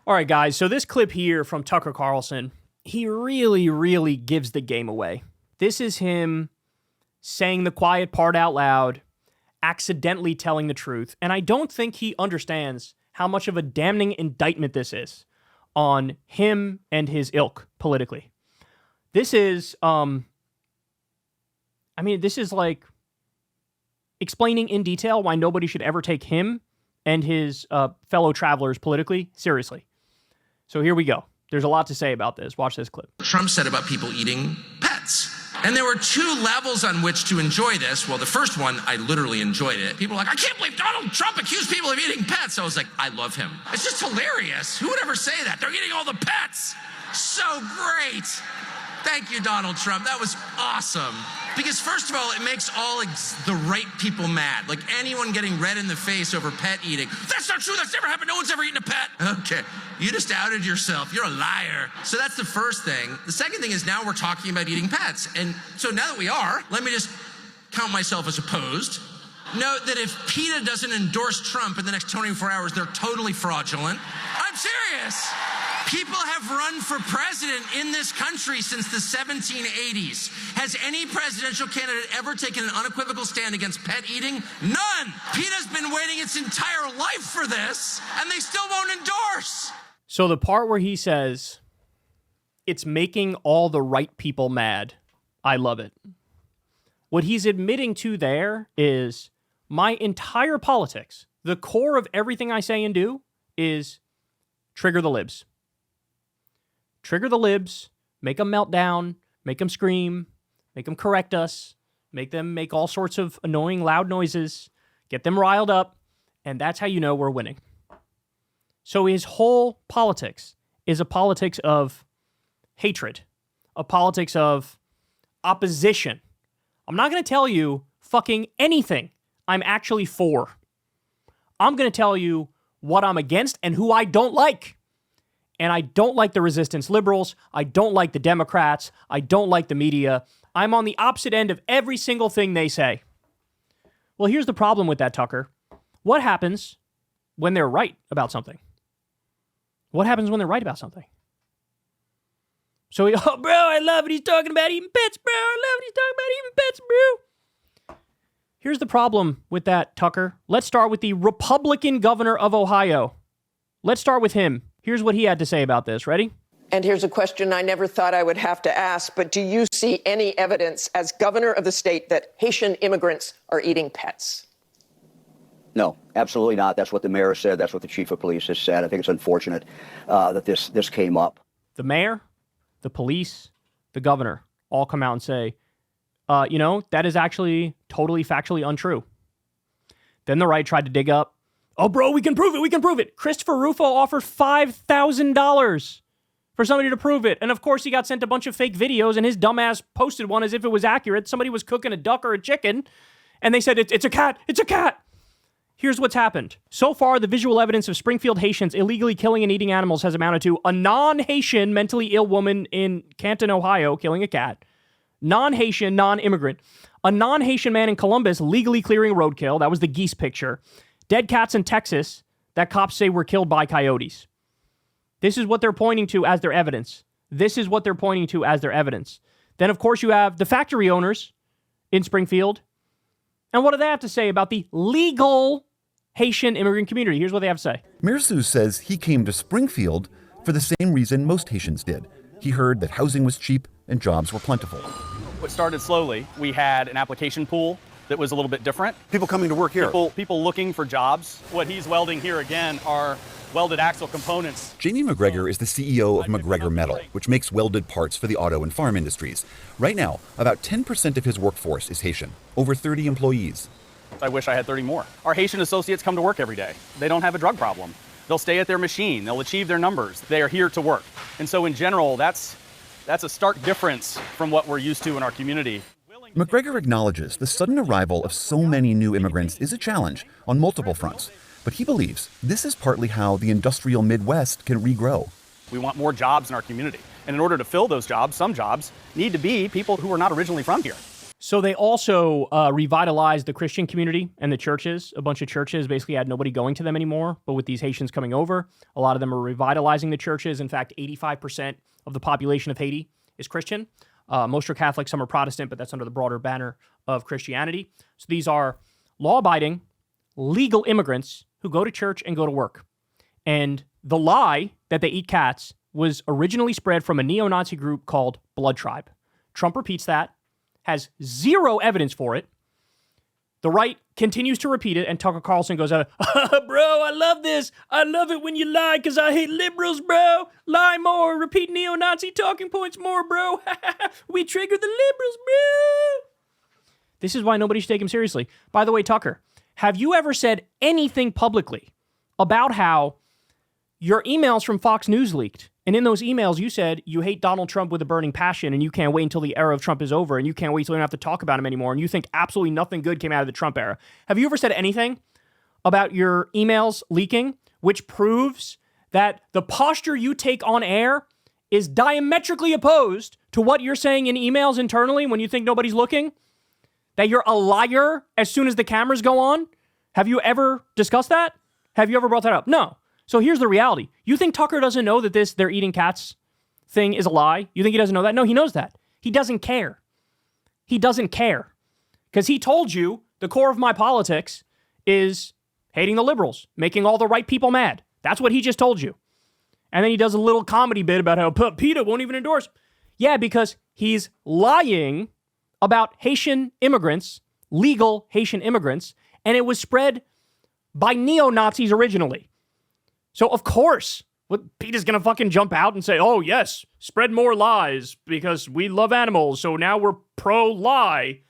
All right, guys, so this clip here from Tucker Carlson, he really, really gives the game away. This is him saying the quiet part out loud, accidentally telling the truth, and I don't think he understands how much of a damning indictment this is on him and his ilk politically. This is, this is like explaining in detail why nobody should ever take him and his fellow travelers politically seriously. So here we go. There's a lot to say about this. Watch this clip. Trump said about people eating pets. And there were two levels on which to enjoy this. Well, the first one, I literally enjoyed it. People were like, I can't believe Donald Trump accused people of eating pets. I was like, I love him. It's just hilarious. Who would ever say that? They're eating all the pets. So great. Thank you, Donald Trump. That was awesome. Because first of all, it makes all the right people mad. Like anyone getting red in the face over pet eating. That's not true. That's never happened. No one's ever eaten a pet. Okay. You just outed yourself. You're a liar. So that's the first thing. The second thing is now we're talking about eating pets. And so now that we are, let me just count myself as opposed. Note that if PETA doesn't endorse Trump in the next 24 hours, they're totally fraudulent. I'm serious. People have run for president in this country since the 1780s. Has any presidential candidate ever taken an unequivocal stand against pet eating? None. PETA's been waiting its entire life for this, and they still won't endorse. So the part where he says, it's making all the right people mad, I love it. What he's admitting to there is my entire politics, the core of everything I say and do is trigger the libs. Trigger the libs, make them melt down, make them scream, make them correct us, make them make all sorts of annoying loud noises, get them riled up, and that's how you know we're winning. So his whole politics is a politics of hatred, a politics of opposition. I'm not going to tell you fucking anything I'm actually for. I'm going to tell you what I'm against and who I don't like. And I don't like the resistance liberals. I don't like the Democrats. I don't like the media. I'm on the opposite end of every single thing they say. Well, here's the problem with that, Tucker. What happens when they're right about something? What happens when they're right about something? So, oh, bro, I love what he's talking about eating pets, bro. I love what he's talking about eating pets, bro. Here's the problem with that, Tucker. Let's start with the Republican governor of Ohio. Let's start with him. Here's what he had to say about this. Ready? And here's a question I never thought I would have to ask, but do you see any evidence as governor of the state that Haitian immigrants are eating pets? No, absolutely not. That's what the mayor said. That's what the chief of police has said. I think it's unfortunate that this came up. The mayor, the police, the governor all come out and say, that is actually totally factually untrue. Then the right tried to dig up. Oh, bro, we can prove it. We can prove it. Christopher Rufo offered $5,000 for somebody to prove it. And of course, he got sent a bunch of fake videos and his dumbass posted one as if it was accurate. Somebody was cooking a duck or a chicken and they said, it's a cat. It's a cat. Here's what's happened. So far, the visual evidence of Springfield Haitians illegally killing and eating animals has amounted to a non-Haitian mentally ill woman in Canton, Ohio, killing a cat. Non-Haitian, non-immigrant. A non-Haitian man in Columbus legally clearing roadkill. That was the geese picture. Dead cats in Texas that cops say were killed by coyotes. This is what they're pointing to as their evidence. This is what they're pointing to as their evidence. Then, of course, you have the factory owners in Springfield. And what do they have to say about the legal Haitian immigrant community? Here's what they have to say. Mirsu says he came to Springfield for the same reason most Haitians did. He heard that housing was cheap and jobs were plentiful. It started slowly. We had an application pool that was a little bit different. People coming to work here. People looking for jobs. What he's welding here again are welded axle components. Jamie McGregor is the CEO of McGregor Metal, which makes welded parts for the auto and farm industries. Right now, about 10% of his workforce is Haitian, over 30 employees. I wish I had 30 more. Our Haitian associates come to work every day. They don't have a drug problem. They'll stay at their machine. They'll achieve their numbers. They are here to work. And so in general, that's a stark difference from what we're used to in our community. McGregor acknowledges the sudden arrival of so many new immigrants is a challenge on multiple fronts, but he believes this is partly how the industrial Midwest can regrow. We want more jobs in our community. And in order to fill those jobs, some jobs need to be people who are not originally from here. So they also revitalized the Christian community and the churches. A bunch of churches basically had nobody going to them anymore. But with these Haitians coming over, a lot of them are revitalizing the churches. In fact, 85% of the population of Haiti is Christian. Most are Catholic, some are Protestant, but that's under the broader banner of Christianity. So these are law-abiding, legal immigrants who go to church and go to work. And the lie that they eat cats was originally spread from a neo-Nazi group called Blood Tribe. Trump repeats that, has zero evidence for it. The right continues to repeat it, and Tucker Carlson goes out, bro, I love this. I love it when you lie because I hate liberals, bro. Lie more, repeat neo-Nazi talking points more, bro. We trigger the liberals, bro. This is why nobody should take him seriously. By the way, Tucker, have you ever said anything publicly about how your emails from Fox News leaked? And in those emails, you said you hate Donald Trump with a burning passion and you can't wait until the era of Trump is over and you can't wait till you don't have to talk about him anymore and you think absolutely nothing good came out of the Trump era. Have you ever said anything about your emails leaking, which proves that the posture you take on air is diametrically opposed to what you're saying in emails internally when you think nobody's looking? That you're a liar as soon as the cameras go on? Have you ever discussed that? Have you ever brought that up? No. So here's the reality. You think Tucker doesn't know that this they're eating cats thing is a lie? You think he doesn't know that? No, he knows that. He doesn't care. He doesn't care. Because he told you the core of my politics is hating the liberals, making all the right people mad. That's what he just told you. And then he does a little comedy bit about how PETA won't even endorse. Yeah, because he's lying about Haitian immigrants, legal Haitian immigrants, and it was spread by neo-Nazis originally. So, of course, PETA's going to fucking jump out and say, oh, yes, spread more lies because we love animals, so now we're pro-lie.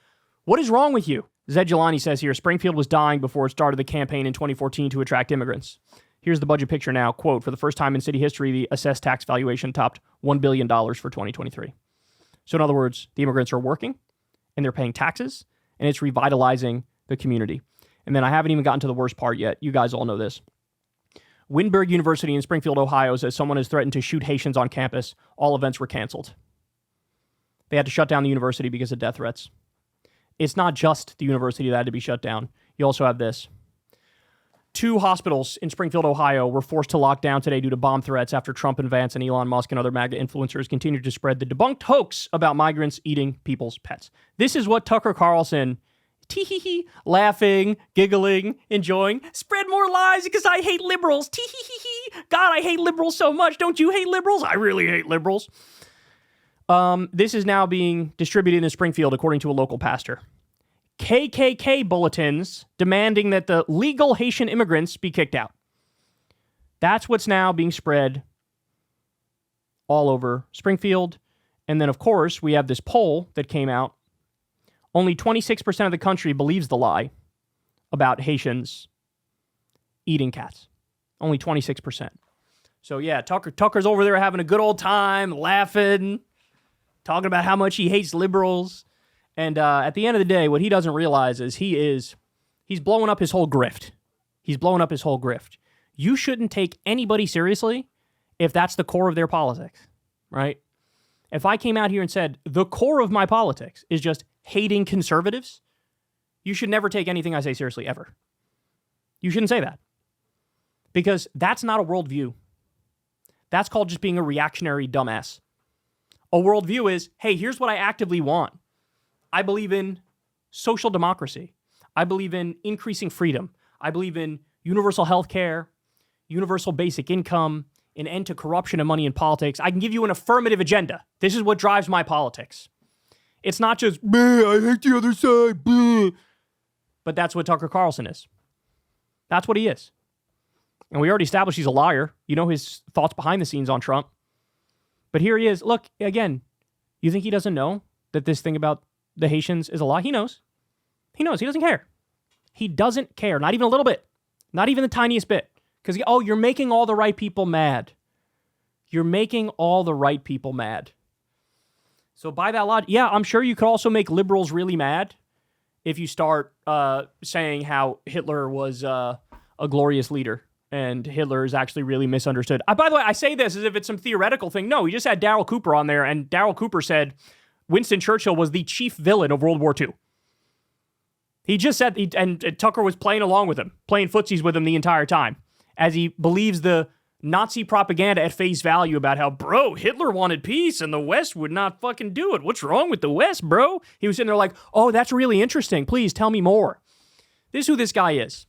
What is wrong with you? Zed Jelani says here, Springfield was dying before it started the campaign in 2014 to attract immigrants. Here's the budget picture now. Quote, for the first time in city history, the assessed tax valuation topped $1 billion for 2023. So, in other words, the immigrants are working and they're paying taxes and it's revitalizing the community. And then I haven't even gotten to the worst part yet. You guys all know this. Wittenberg University in Springfield, Ohio says someone has threatened to shoot Haitians on campus. All events were canceled. They had to shut down the university because of death threats. It's not just the university that had to be shut down. You also have this. 2 hospitals in Springfield, Ohio were forced to lock down today due to bomb threats after Trump and Vance and Elon Musk and other MAGA influencers continued to spread the debunked hoax about migrants eating people's pets. This is what Tucker Carlson tee-hee-hee, laughing, giggling, enjoying. Spread more lies because I hate liberals. Tee-hee-hee-hee. God, I hate liberals so much. Don't you hate liberals? I really hate liberals. This is now being distributed in Springfield, according to a local pastor. KKK bulletins demanding that the legal Haitian immigrants be kicked out. That's what's now being spread all over Springfield. And then, of course, we have this poll that came out. Only 26% of the country believes the lie about Haitians eating cats. Only 26%. So yeah, Tucker's over there having a good old time, laughing, talking about how much he hates liberals. And at the end of the day, what he doesn't realize is he's blowing up his whole grift. He's blowing up his whole grift. You shouldn't take anybody seriously if that's the core of their politics, right? If I came out here and said, the core of my politics is just hating conservatives, you should never take anything I say seriously, ever. You shouldn't say that. Because that's not a worldview. That's called just being a reactionary dumbass. A worldview is, hey, here's what I actively want. I believe in social democracy. I believe in increasing freedom. I believe in universal health care, universal basic income, an end to corruption and money in politics. I can give you an affirmative agenda. This is what drives my politics. It's not just, I hate the other side, bleh. But that's what Tucker Carlson is. That's what he is. And we already established he's a liar. You know his thoughts behind the scenes on Trump. But here he is. Look, again, you think he doesn't know that this thing about the Haitians is a lie? He knows. He knows. He doesn't care. He doesn't care. Not even a little bit. Not even the tiniest bit. Because, you're making all the right people mad. You're making all the right people mad. So by that logic, yeah, I'm sure you could also make liberals really mad if you start saying how Hitler was a glorious leader and Hitler is actually really misunderstood. By the way, I say this as if it's some theoretical thing. No, we just had Darryl Cooper on there, and Darryl Cooper said Winston Churchill was the chief villain of World War II. He just said, and Tucker was playing along with him, playing footsies with him the entire time, as he believes the Nazi propaganda at face value about how, bro, Hitler wanted peace and the West would not fucking do it. What's wrong with the West, bro? He was sitting there like, oh, that's really interesting. Please tell me more. This is who this guy is.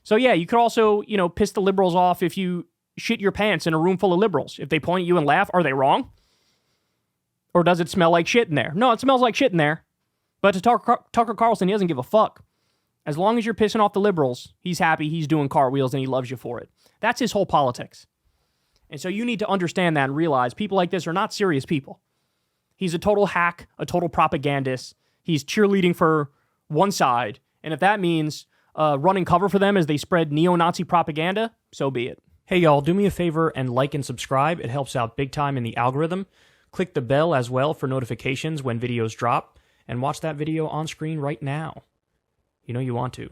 So yeah, you could also, piss the liberals off if you shit your pants in a room full of liberals. If they point at you and laugh, are they wrong? Or does it smell like shit in there? No, it smells like shit in there. But to Tucker Carlson, he doesn't give a fuck. As long as you're pissing off the liberals, he's happy, he's doing cartwheels, and he loves you for it. That's his whole politics. And so you need to understand that and realize people like this are not serious people. He's a total hack, a total propagandist. He's cheerleading for one side. And if that means running cover for them as they spread neo-Nazi propaganda, so be it. Hey, y'all, do me a favor and like and subscribe. It helps out big time in the algorithm. Click the bell as well for notifications when videos drop. And watch that video on screen right now. You know you want to.